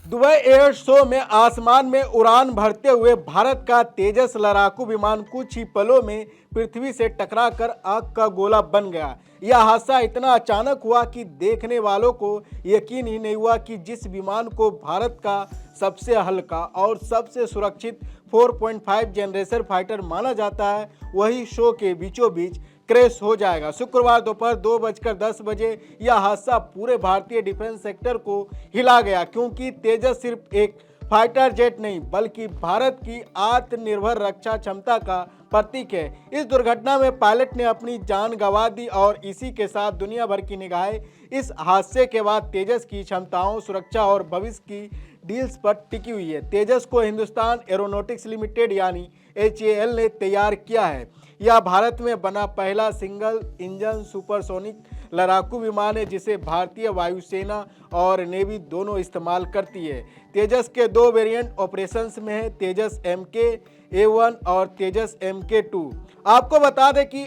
Dubai air show में आसमान में उड़ान भरते हुए भारत का तेजस लड़ाकू विमान कुछ ही पलों में पृथ्वी से टकराकर आग का गोला बन गया। यह हादसा इतना अचानक हुआ कि देखने वालों को यकीन ही नहीं हुआ कि जिस विमान को भारत का सबसे हल्का और सबसे सुरक्षित 4.5 जनरेशन फाइटर माना जाता है, वही शो के बीचों बीच क्रैश हो जाएगा। शुक्रवार दोपहर 2:10 यह हादसा पूरे भारतीय डिफेंस सेक्टर को हिला गया, क्योंकि तेजस सिर्फ एक फाइटर जेट नहीं बल्कि भारत की आत्मनिर्भर रक्षा क्षमता का प्रतीक है। इस दुर्घटना में पायलट ने अपनी जान गंवा दी और इसी के साथ दुनिया भर की निगाहें इस हादसे के बाद तेजस की क्षमताओं, सुरक्षा और भविष्य की डील्स पर टिकी हुई है। तेजस को हिंदुस्तान एरोनॉटिक्स लिमिटेड यानी HAL ने तैयार किया है। यह भारत में बना पहला सिंगल इंजन सुपरसोनिक लड़ाकू विमान है जिसे भारतीय वायुसेना और नेवी दोनों इस्तेमाल करती है। तेजस के दो वेरिएंट ऑपरेशंस में है, तेजस MK-A1 और तेजस MK-2। आपको बता दें कि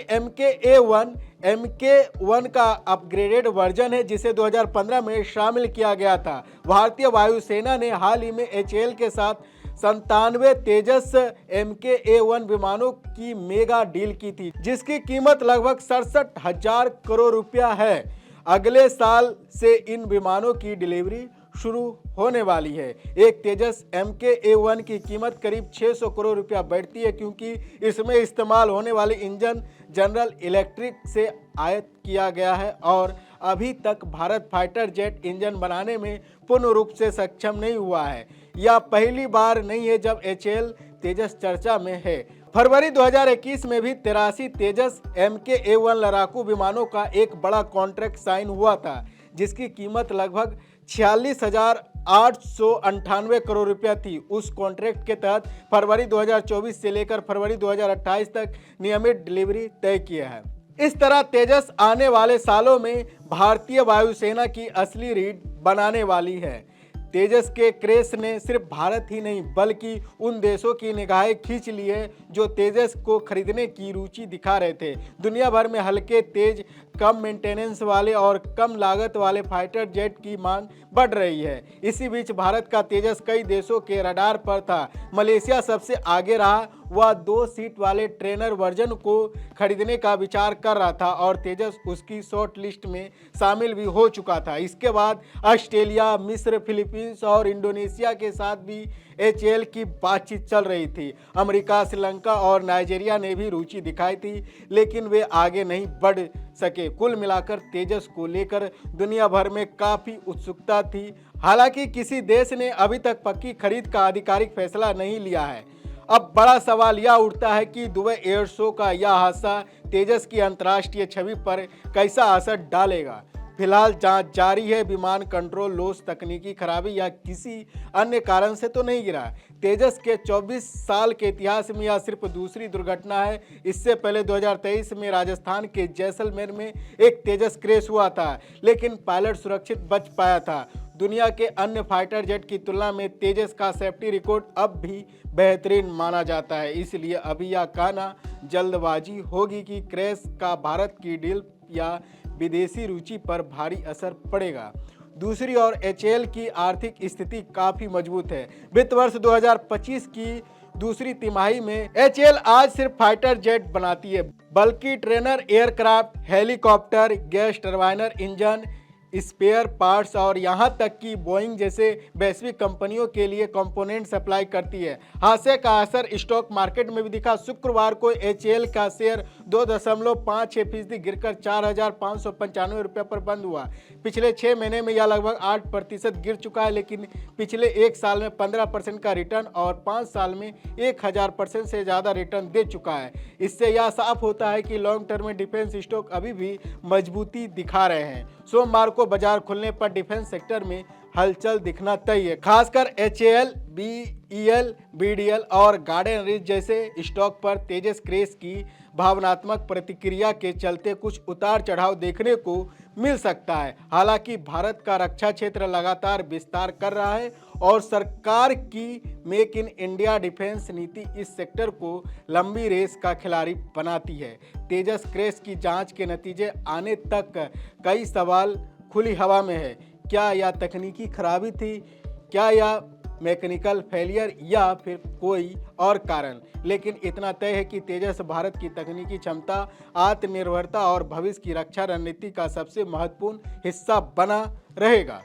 MK-1 का अपग्रेडेड वर्जन है जिसे 2015 में शामिल किया गया था। भारतीय वायुसेना ने हाल ही में HAL के साथ 97 तेजस MK-A1 विमानों की मेगा डील की थी, जिसकी कीमत लगभग 67,000 करोड़ रुपया है। अगले साल से इन विमानों की डिलीवरी शुरू होने वाली है। एक तेजस MK-A1 की कीमत करीब 600 करोड़ रुपया बैठती है, क्योंकि इसमें इस्तेमाल होने वाले इंजन जनरल इलेक्ट्रिक से आयात किया गया है और अभी तक भारत फाइटर जेट इंजन बनाने में पूर्ण रूप से सक्षम नहीं हुआ है। यह पहली बार नहीं है जब HAL तेजस चर्चा में है। फरवरी 2021 में भी 83 तेजस MK-A1 लड़ाकू विमानों का एक बड़ा कॉन्ट्रैक्ट साइन हुआ था, जिसकी कीमत लगभग 46,898 करोड़ रुपया थी। उस कॉन्ट्रैक्ट के तहत फरवरी 2024 से लेकर फरवरी 2028 तक नियमित डिलीवरी तय किया है। इस तरह तेजस आने वाले सालों में भारतीय वायुसेना की असली रीढ़ बनाने वाली है। तेजस के क्रैश ने सिर्फ भारत ही नहीं बल्कि उन देशों की निगाहें खींच ली है जो तेजस को खरीदने की रुचि दिखा रहे थे। दुनिया भर में हल्के, तेज, कम मेंटेनेंस वाले और कम लागत वाले फाइटर जेट की मांग बढ़ रही है। इसी बीच भारत का तेजस कई देशों के रडार पर था। मलेशिया सबसे आगे रहा, वह 2 सीट वाले ट्रेनर वर्जन को खरीदने का विचार कर रहा था और तेजस उसकी शॉर्ट लिस्ट में शामिल भी हो चुका था। इसके बाद ऑस्ट्रेलिया, मिस्र, फिलीपींस और इंडोनेशिया के साथ भी HAL की बातचीत चल रही थी। अमेरिका, श्रीलंका और नाइजीरिया ने भी रुचि दिखाई थी, लेकिन वे आगे नहीं बढ़ सके। कुल मिलाकर तेजस को लेकर दुनिया भर में काफ़ी उत्सुकता थी। हालांकि किसी देश ने अभी तक पक्की खरीद का आधिकारिक फैसला नहीं लिया है। अब बड़ा सवाल यह उठता है कि दुबई एयर शो का यह हादसा तेजस की अंतर्राष्ट्रीय छवि पर कैसा असर डालेगा। फिलहाल जांच जारी है। विमान कंट्रोल लॉस, तकनीकी खराबी या किसी अन्य कारण से तो नहीं गिरा। तेजस के 24 साल के इतिहास में यह सिर्फ दूसरी दुर्घटना है। इससे पहले 2023 में राजस्थान के जैसलमेर में एक तेजस क्रैश हुआ था, लेकिन पायलट सुरक्षित बच पाया था। दुनिया के अन्य फाइटर जेट की तुलना में तेजस का सेफ्टी रिकॉर्ड अब भी बेहतरीन माना जाता है। इसलिए अभी यह कहना जल्दबाजी होगी कि क्रैश का भारत की डील या विदेशी रुचि पर भारी असर पड़ेगा। दूसरी ओर HAL की आर्थिक स्थिति काफी मजबूत है। वित्त वर्ष 2025 की दूसरी तिमाही में HAL आज सिर्फ फाइटर जेट बनाती है, बल्कि trainer aircraft, helicopter, gas turbine engine, spare parts और यहां तक कि बोइंग जैसे वैश्विक कंपनियों के लिए कंपोनेंट सप्लाई करती है। हादसे का असर स्टॉक मार्केट में भी दिखा। शुक्रवार को HAL का शेयर 2.56% गिरकर 4,595 रुपये पर बंद हुआ। पिछले 6 महीने में यह लगभग 8% गिर चुका है, लेकिन पिछले एक साल में 15% का रिटर्न और 5 साल में 1000% से ज़्यादा रिटर्न दे चुका है। इससे यह साफ होता है कि लॉन्ग टर्म में डिफेंस स्टॉक अभी भी मजबूती दिखा रहे हैं। सोमवार को बाजार खुलने पर डिफेंस सेक्टर में हलचल दिखना तय है। खासकर HAL, BEL, BDL और गार्डन रीच जैसे स्टॉक पर तेजस क्रैश की भावनात्मक प्रतिक्रिया के चलते कुछ उतार चढ़ाव देखने को मिल सकता है। हालांकि भारत का रक्षा क्षेत्र लगातार विस्तार कर रहा है और सरकार की मेक इन इंडिया डिफेंस नीति इस सेक्टर को लंबी रेस का खिलाड़ी बनाती है। तेजस क्रैश की जांच के नतीजे आने तक कई सवाल खुली हवा में है। क्या यह तकनीकी खराबी थी क्या यह मैकेनिकल फेलियर या फिर कोई और कारण, लेकिन इतना तय है कि तेजस भारत की तकनीकी क्षमता, आत्मनिर्भरता और भविष्य की रक्षा रणनीति का सबसे महत्वपूर्ण हिस्सा बना रहेगा।